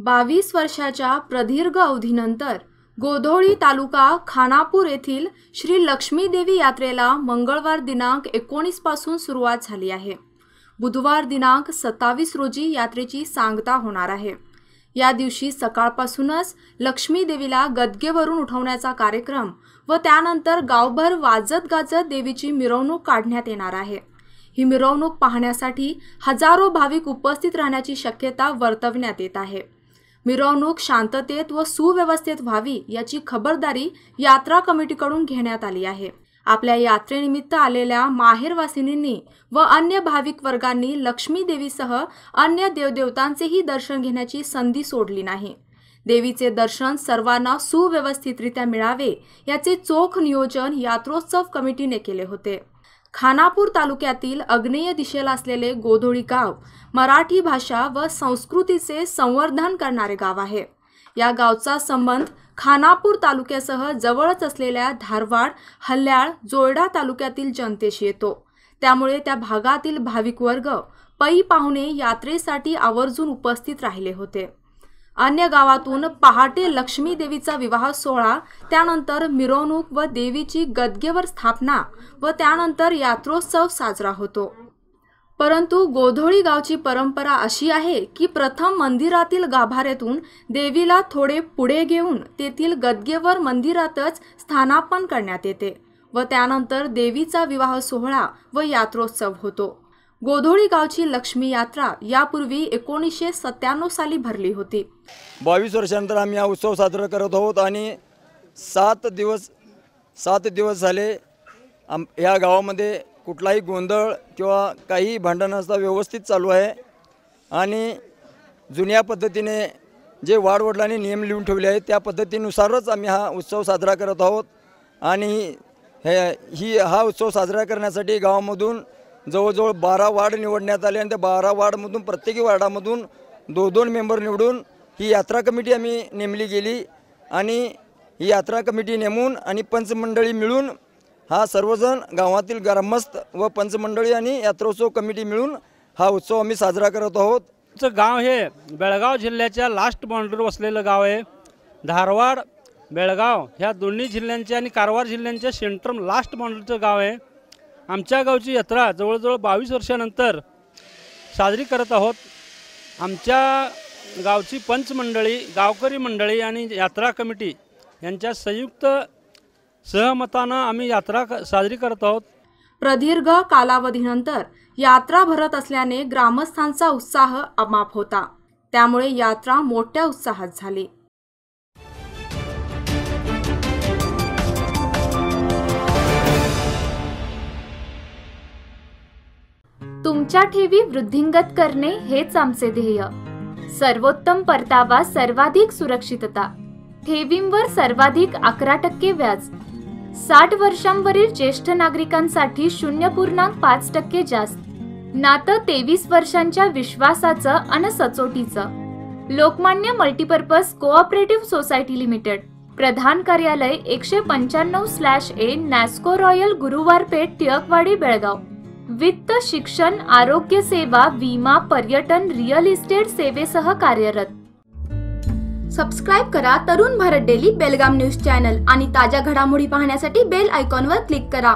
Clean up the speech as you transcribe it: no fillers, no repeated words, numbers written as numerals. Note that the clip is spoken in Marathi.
22 वर्षाच्या प्रदीर्घ अवधीनंतर गोधोळी तालुका खानापूर येथील श्री लक्ष्मी देवी यात्रेला मंगळवार दिनांक 19 पासून सुरुवात झाली आहे। बुधवार दिनांक 27 रोजी यात्रेची सांगता होणार आहे। या दिवशी सकाळपासूनच लक्ष्मी देवीला गदगेवरून उठवण्याचा कार्यक्रम व त्यानंतर गावभर वाजत गाजत देवीची मिरवणूक काढण्यात येणार आहे। ही मिरवणूक पाहण्यासाठी हजारो भाविक उपस्थित राहण्याची शक्यता वर्तवण्यात येत आहे। मिरवणूक शांततेत व सुव्यवस्थेत व्हावी याची खबरदारी यात्रा कमिटीकडून घेण्यात आली आहे। आपल्या यात्रेनिमित्त आलेल्या माहेरवासिनींनी व अन्य भाविक वर्गांनी लक्ष्मी देवीसह अन्य देवदेवतांचेही दर्शन घेण्याची संधी सोडली नाही। देवीचे दर्शन सर्वांना सुव्यवस्थितरित्या मिळावे याचे चोख नियोजन यात्रोत्सव कमिटीने केले होते। खानापूर तालुक्यातील आग्नेय दिशेला असलेले गोधोळी गाव मराठी भाषा व संस्कृतीचे संवर्धन करणारे गाव आहे। या गावचा संबंध खानापूर तालुक्यासह जवळच असलेल्या धारवाड, हल्याळ, जोयडा तालुक्यातील जनतेशी येतो। त्यामुळे त्या भागातील भाविक वर्ग पै पाहुणे यात्रेसाठी आवर्जून उपस्थित राहिले होते। अन्य गावातून पहाटे लक्ष्मी देवीचा विवाह सोहळा, त्यानंतर मिरवणूक व देवीची गदगेवर स्थापना व त्यानंतर यात्रोत्सव साजरा होतो। परंतु गोधोळी गावची परंपरा अशी आहे की प्रथम मंदिरातील गाभाऱ्यातून देवीला थोडे पुढे घेऊन तेथील गदगेवर मंदिरातच स्थानापन्न करण्यात येते व त्यानंतर देवीचा विवाह सोहळा व यात्रोत्सव होतो। गोधोळी गावची लक्ष्मी यात्रा यापूर्वी 1997 साली भरली होती। 22 वर्षानंतर आम्ही हा उत्सव साजरा करत आहोत आणि 7 दिवस झाले या गावामध्ये कुठलाही गोंधळ किंवा काही भांडण नसता व्यवस्थित चालू आहे आणि जुन्या पद्धतीने जे वाडवडिलांनी नियम लिहून ठेवले आहेत त्या पद्धतीनुसारच आम्ही हा उत्सव साजरा करत आहोत। आणि हा उत्सव साजरा करण्यासाठी गावामधून जवळजवळ 12 वार्ड निवडण्यात आले आणि त्या 12 वार्डमधून प्रत्येकी वार्डामधून 2-2 मेंबर निवडून ही यात्रा कमिटी आम्ही नेमली गेली आणि ही यात्रा कमिटी नेमून आणि पंचमंडळी मिळून हा सर्वजण गावातील ग्रामस्थ व पंचमंडळी आणि यात्रोत्सव कमिटी मिळून हा उत्सव आम्ही साजरा करत आहोत। गाव हे बेळगाव जिल्ह्याच्या लास्ट बाउंड्रीवर वसलेलं गाव आहे। धारवाड, बेळगाव ह्या दोन्ही जिल्ह्यांचे आणि कारवार जिल्ह्यांच्या सेंटर लास्ट बाउंड्रीचं गाव आहे। आमच्या गावची यात्रा जवळजवळ 22 वर्षानंतर साजरी करत आहोत। आमच्या गावची पंचमंडळी, गावकरी मंडळी आणि यात्रा कमिटी यांच्या संयुक्त सहमतानं आम्ही यात्रा साजरी करत आहोत। प्रदीर्घ कालावधीनंतर यात्रा भरत असल्याने ग्रामस्थांचा उत्साह अमाप होता। त्यामुळे यात्रा मोठ्या उत्साहात झाली। तुमच्या ठेवी वृद्धिंगत करणे हेच आमचे ध्येय। सर्वोत्तम परतावा, सर्वाधिक सुरक्षितता, ठेवींवर सर्वाधिक 11% व्याज, 60 वर्षांवरील ज्येष्ठ नागरिकांसाठी 0.5% जास्त, नातं 23 वर्षांच्या विश्वासाचं अन सचोटीचं। Lokmanya multipurpose cooperative society limited, प्रधान कार्यालय 195/A नॅस्को रॉयल, गुरुवारपेठ, टिळकवाडी, बेळगाव। वित्त, शिक्षण, आरोग्य सेवा, विमा, पर्यटन, रिअल इस्टेट सेवेसह कार्यरत। सबस्क्राइब करा तरुण भारत डेली बेलगाम न्यूज चॅनल आणि ताज्या घडामोडी पाहण्यासाठी बेल आयकॉनवर क्लिक करा।